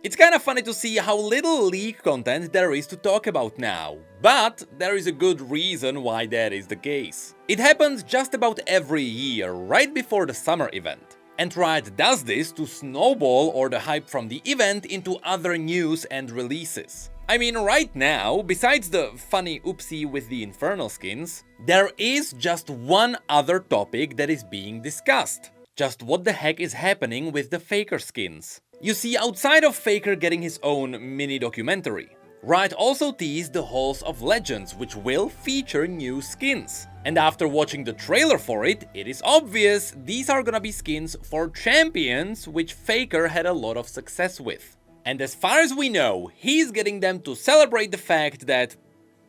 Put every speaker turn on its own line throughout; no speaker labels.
It's kinda funny to see how little leak content there is to talk about now, but there is a good reason why that is the case. It happens just about every year, right before the summer event. And Riot does this to snowball or the hype from the event into other news and releases. I mean, right now, besides the funny oopsie with the Infernal skins, there is just one other topic that is being discussed. Just what the heck is happening with the Faker skins? You see, outside of Faker getting his own mini-documentary, Riot also teased the Halls of Legends, which will feature new skins. And after watching the trailer for it, it is obvious these are gonna be skins for champions, which Faker had a lot of success with. And as far as we know, he's getting them to celebrate the fact that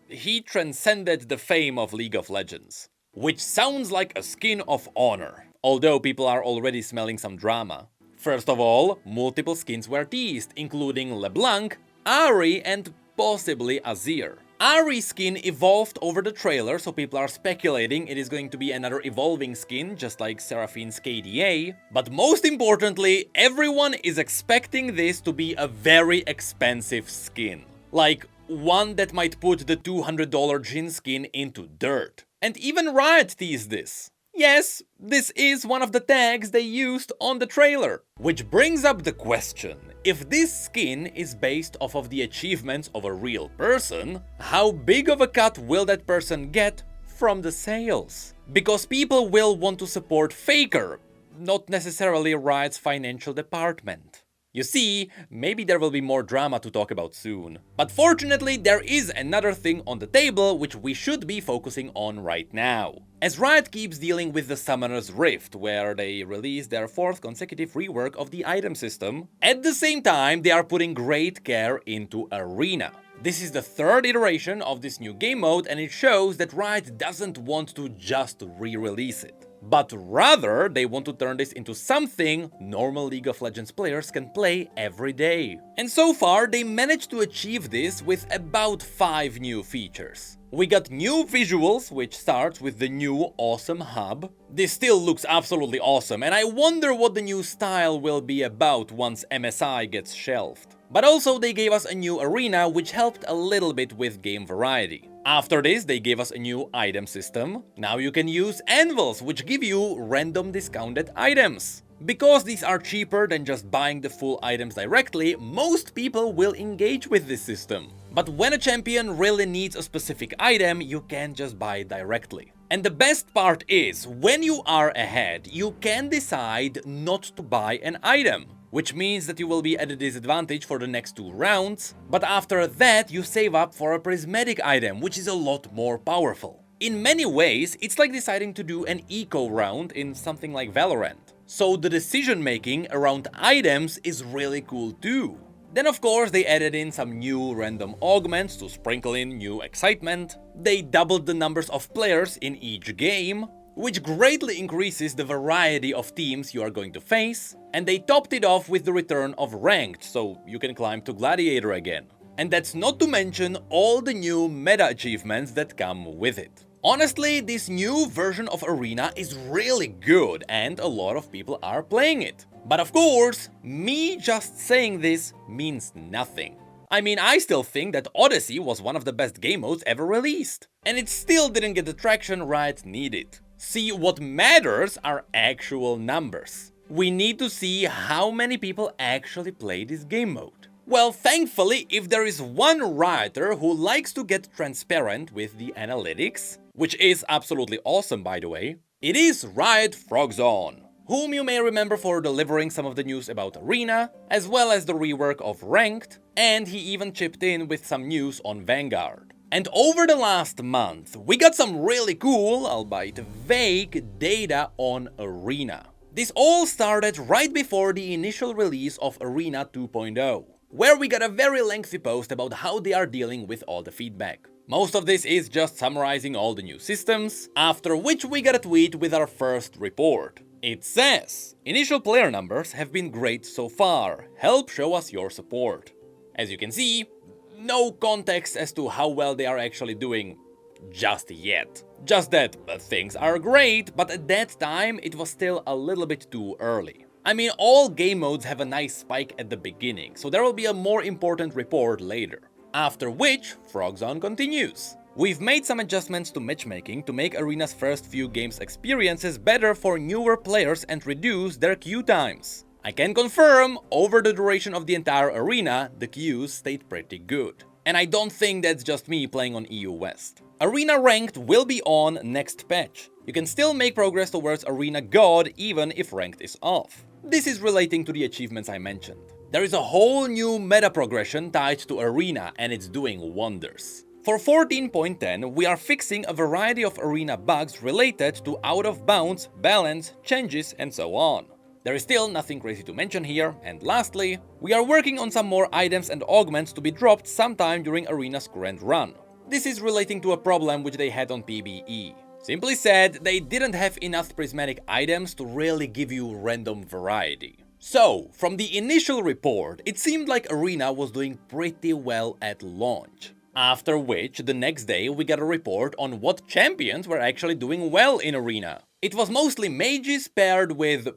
he transcended the fame of League of Legends. Which sounds like a skin of honor, although people are already smelling some drama. First of all, multiple skins were teased, including LeBlanc, Ahri and possibly Azir. Ahri's skin evolved over the trailer, so people are speculating it is going to be another evolving skin, just like Seraphine's KDA. But most importantly, everyone is expecting this to be a very expensive skin. Like, one that might put the $200 Jhin skin into dirt. And even Riot teased this. Yes, this is one of the tags they used on the trailer. Which brings up the question, if this skin is based off of the achievements of a real person, how big of a cut will that person get from the sales? Because people will want to support Faker, not necessarily Riot's financial department. You see, maybe there will be more drama to talk about soon. But fortunately, there is another thing on the table which we should be focusing on right now. As Riot keeps dealing with the Summoner's Rift, where they released their 4th consecutive rework of the item system, at the same time they are putting great care into Arena. This is the 3rd iteration of this new game mode, and it shows that Riot doesn't want to just re-release it. But rather, they want to turn this into something normal League of Legends players can play every day. And so far, they managed to achieve this with about 5 new features. We got new visuals, which starts with the new awesome hub. This still looks absolutely awesome, and I wonder what the new style will be about once MSI gets shelved. But also they gave us a new arena, which helped a little bit with game variety. After this, they gave us a new item system. Now you can use anvils, which give you random discounted items. Because these are cheaper than just buying the full items directly, most people will engage with this system. But when a champion really needs a specific item, you can't just buy it directly. And the best part is, when you are ahead, you can decide not to buy an item. Which means that you will be at a disadvantage for the next 2 rounds, but after that you save up for a prismatic item, which is a lot more powerful. In many ways, it's like deciding to do an eco round in something like Valorant. So the decision making around items is really cool too. Then of course they added in some new random augments to sprinkle in new excitement. They doubled the numbers of players in each game, which greatly increases the variety of teams you are going to face, and they topped it off with the return of Ranked, so you can climb to Gladiator again. And that's not to mention all the new meta achievements that come with it. Honestly, this new version of Arena is really good, and a lot of people are playing it. But of course, me just saying this means nothing. I mean, I still think that Odyssey was one of the best game modes ever released, and it still didn't get the traction Riot needed. See, what matters are actual numbers. We need to see how many people actually play this game mode. Well, thankfully, if there is one Rioter who likes to get transparent with the analytics, which is absolutely awesome by the way, it is Riot Frogzone, whom you may remember for delivering some of the news about Arena, as well as the rework of Ranked, and he even chipped in with some news on Vanguard. And over the last month, we got some really cool, albeit vague, data on Arena. This all started right before the initial release of Arena 2.0, where we got a very lengthy post about how they are dealing with all the feedback. Most of this is just summarizing all the new systems, after which we got a tweet with our first report. It says, "Initial player numbers have been great so far, help show us your support." As you can see, no context as to how well they are actually doing just yet. Just that things are great, but at that time it was still a little bit too early. I mean, all game modes have a nice spike at the beginning, so there will be a more important report later. After which, Frogzone continues. We've made some adjustments to matchmaking to make Arena's first few games experiences better for newer players and reduce their queue times. I can confirm, over the duration of the entire Arena, the queues stayed pretty good. And I don't think that's just me playing on EU West. Arena Ranked will be on next patch. You can still make progress towards Arena God even if Ranked is off. This is relating to the achievements I mentioned. There is a whole new meta progression tied to Arena and it's doing wonders. For 14.10, we are fixing a variety of Arena bugs related to out of bounds, balance, changes and so on. There is still nothing crazy to mention here, and lastly, we are working on some more items and augments to be dropped sometime during Arena's current run. This is relating to a problem which they had on PBE. Simply said, they didn't have enough prismatic items to really give you random variety. So, from the initial report, it seemed like Arena was doing pretty well at launch. After which, the next day we got a report on what champions were actually doing well in Arena. It was mostly mages paired with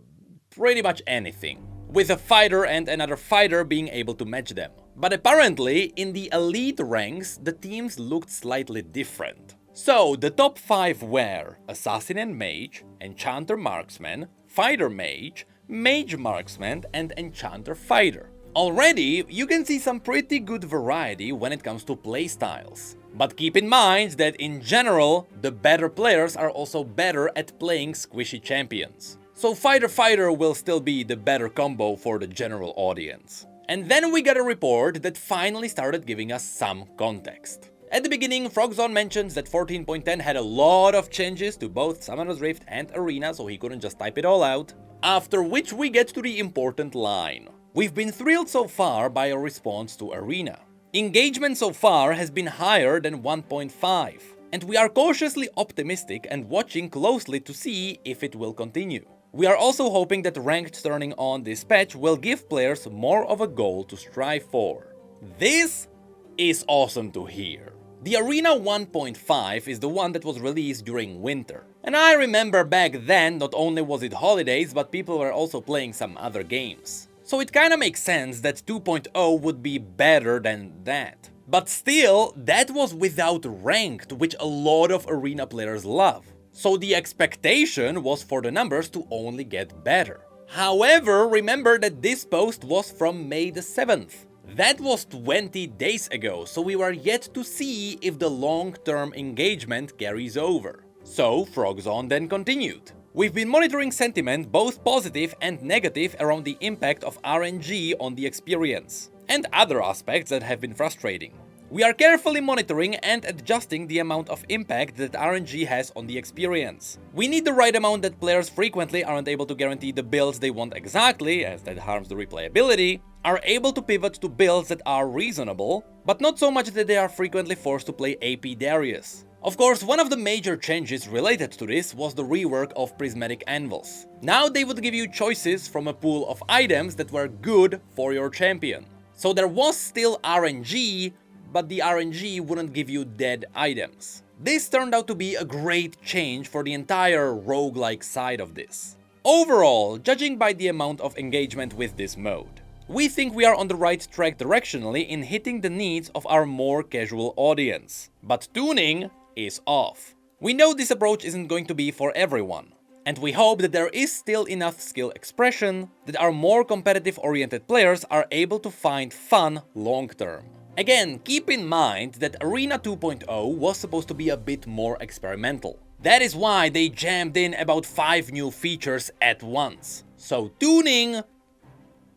pretty much anything, with a fighter and another fighter being able to match them. But apparently, in the elite ranks, the teams looked slightly different. So, the top 5 were Assassin and Mage, Enchanter Marksman, Fighter Mage, Mage Marksman and Enchanter Fighter. Already, you can see some pretty good variety when it comes to playstyles. But keep in mind that in general, the better players are also better at playing squishy champions. So Fighter-Fighter will still be the better combo for the general audience. And then we got a report that finally started giving us some context. At the beginning, Frogzone mentions that 14.10 had a lot of changes to both Summoner's Rift and Arena, so he couldn't just type it all out. After which we get to the important line. We've been thrilled so far by a response to Arena. Engagement so far has been higher than 1.5, and we are cautiously optimistic and watching closely to see if it will continue. We are also hoping that Ranked turning on this patch will give players more of a goal to strive for. This is awesome to hear. The Arena 1.5 is the one that was released during winter. And I remember back then not only was it holidays, but people were also playing some other games. So it kinda makes sense that 2.0 would be better than that. But still, that was without Ranked, which a lot of Arena players love. So the expectation was for the numbers to only get better. However, remember that this post was from May the 7th. That was 20 days ago, so we were yet to see if the long-term engagement carries over. So Frogzone then continued. We've been monitoring sentiment, both positive and negative, around the impact of RNG on the experience, and other aspects that have been frustrating. We are carefully monitoring and adjusting the amount of impact that RNG has on the experience. We need the right amount that players frequently aren't able to guarantee the builds they want exactly, as that harms the replayability, are able to pivot to builds that are reasonable, but not so much that they are frequently forced to play AP Darius. Of course, one of the major changes related to this was the rework of prismatic anvils. Now they would give you choices from a pool of items that were good for your champion. So there was still RNG, but the RNG wouldn't give you dead items. This turned out to be a great change for the entire roguelike side of this. Overall, judging by the amount of engagement with this mode, we think we are on the right track directionally in hitting the needs of our more casual audience. But tuning is off. We know this approach isn't going to be for everyone, and we hope that there is still enough skill expression that our more competitive oriented players are able to find fun long term. Again, keep in mind that Arena 2.0 was supposed to be a bit more experimental. That is why they jammed in about 5 new features at once. So tuning...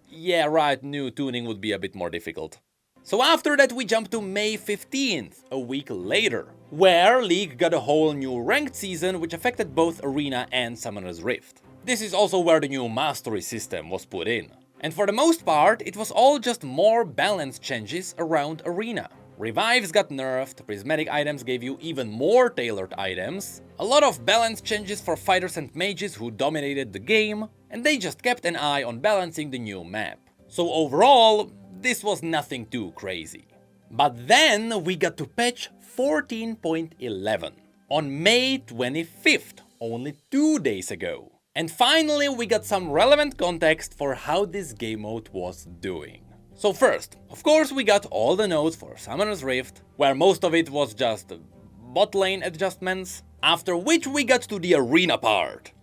yeah right, new tuning would be a bit more difficult. So after that we jump to May 15th, a week later, where League got a whole new ranked season which affected both Arena and Summoner's Rift. This is also where the new mastery system was put in. And for the most part, it was all just more balance changes around Arena. Revives got nerfed, prismatic items gave you even more tailored items, a lot of balance changes for fighters and mages who dominated the game, and they just kept an eye on balancing the new map. So overall, this was nothing too crazy. But then we got to patch 14.11 on May 25th, only 2 days ago. And finally, we got some relevant context for how this game mode was doing. So first, of course, we got all the nodes for Summoner's Rift, where most of it was just bot lane adjustments, after which we got to the arena part.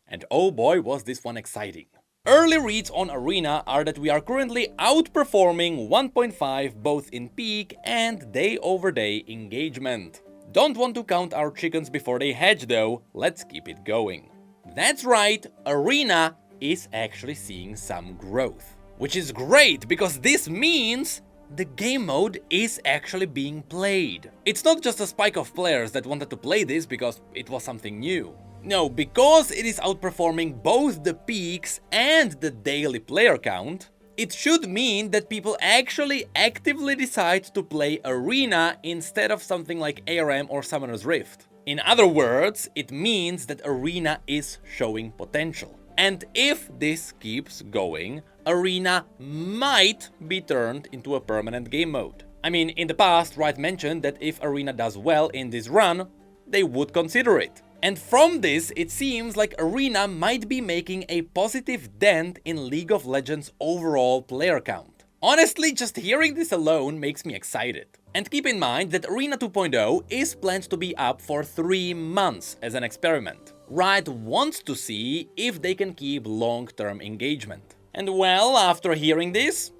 And oh boy, was this one exciting. Early reads on Arena are that we are currently outperforming 1.5 both in peak and day-over-day engagement. Don't want to count our chickens before they hatch though, let's keep it going. That's right, Arena is actually seeing some growth. Which is great, because this means the game mode is actually being played. It's not just a spike of players that wanted to play this because it was something new. No, because it is outperforming both the peaks and the daily player count, it should mean that people actually actively decide to play Arena instead of something like ARM or Summoner's Rift. In other words, it means that Arena is showing potential. And if this keeps going, Arena might be turned into a permanent game mode. I mean, in the past, Riot mentioned that if Arena does well in this run, they would consider it. And from this, it seems like Arena might be making a positive dent in League of Legends' overall player count. Honestly, just hearing this alone makes me excited. And keep in mind that Arena 2.0 is planned to be up for 3 months as an experiment. Riot wants to see if they can keep long-term engagement. And well, after hearing this,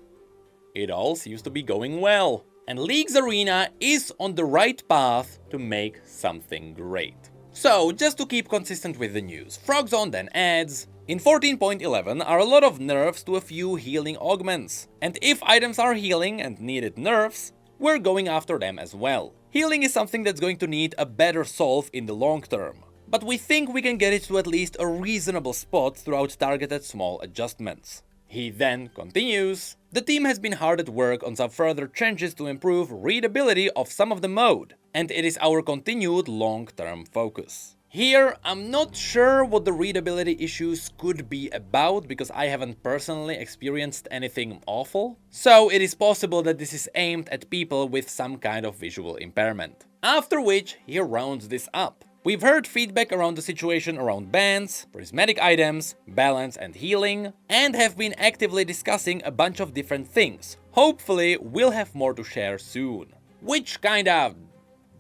it all seems to be going well. And League's Arena is on the right path to make something great. So, just to keep consistent with the news, Frogzone then adds, in 14.11 are a lot of nerfs to a few healing augments, and if items are healing and needed nerfs, we're going after them as well. Healing is something that's going to need a better solve in the long term, but we think we can get it to at least a reasonable spot throughout targeted small adjustments. He then continues, the team has been hard at work on some further changes to improve readability of some of the mode, and it is our continued long-term focus. Here, I'm not sure what the readability issues could be about because I haven't personally experienced anything awful, so it is possible that this is aimed at people with some kind of visual impairment. After which, he rounds this up. We've heard feedback around the situation around bans, prismatic items, balance and healing, and have been actively discussing a bunch of different things. Hopefully, we'll have more to share soon. Which kinda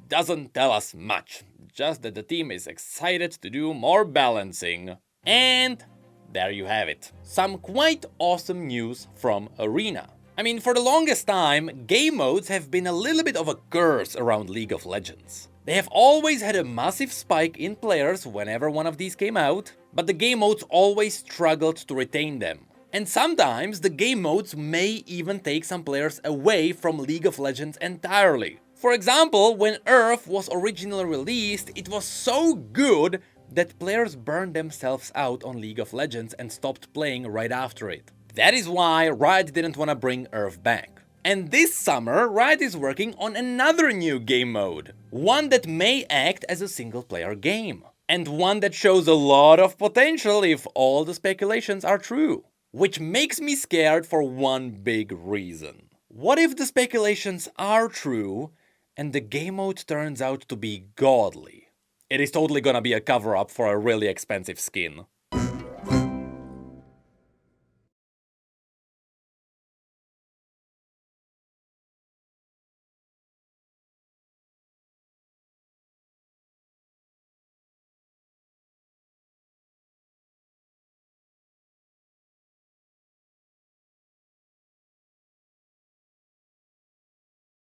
doesn't tell us much, just that the team is excited to do more balancing. And there you have it. Some quite awesome news from Arena. I mean, for the longest time, game modes have been a little bit of a curse around League of Legends. They have always had a massive spike in players whenever one of these came out, but the game modes always struggled to retain them. And sometimes the game modes may even take some players away from League of Legends entirely. For example, when Earth was originally released, it was so good that players burned themselves out on League of Legends and stopped playing right after it. That is why Riot didn't want to bring Earth back. And this summer, Riot is working on another new game mode. One that may act as a single-player game. And one that shows a lot of potential if all the speculations are true. Which makes me scared for one big reason. What if the speculations are true and the game mode turns out to be godly? It is totally gonna be a cover-up for a really expensive skin.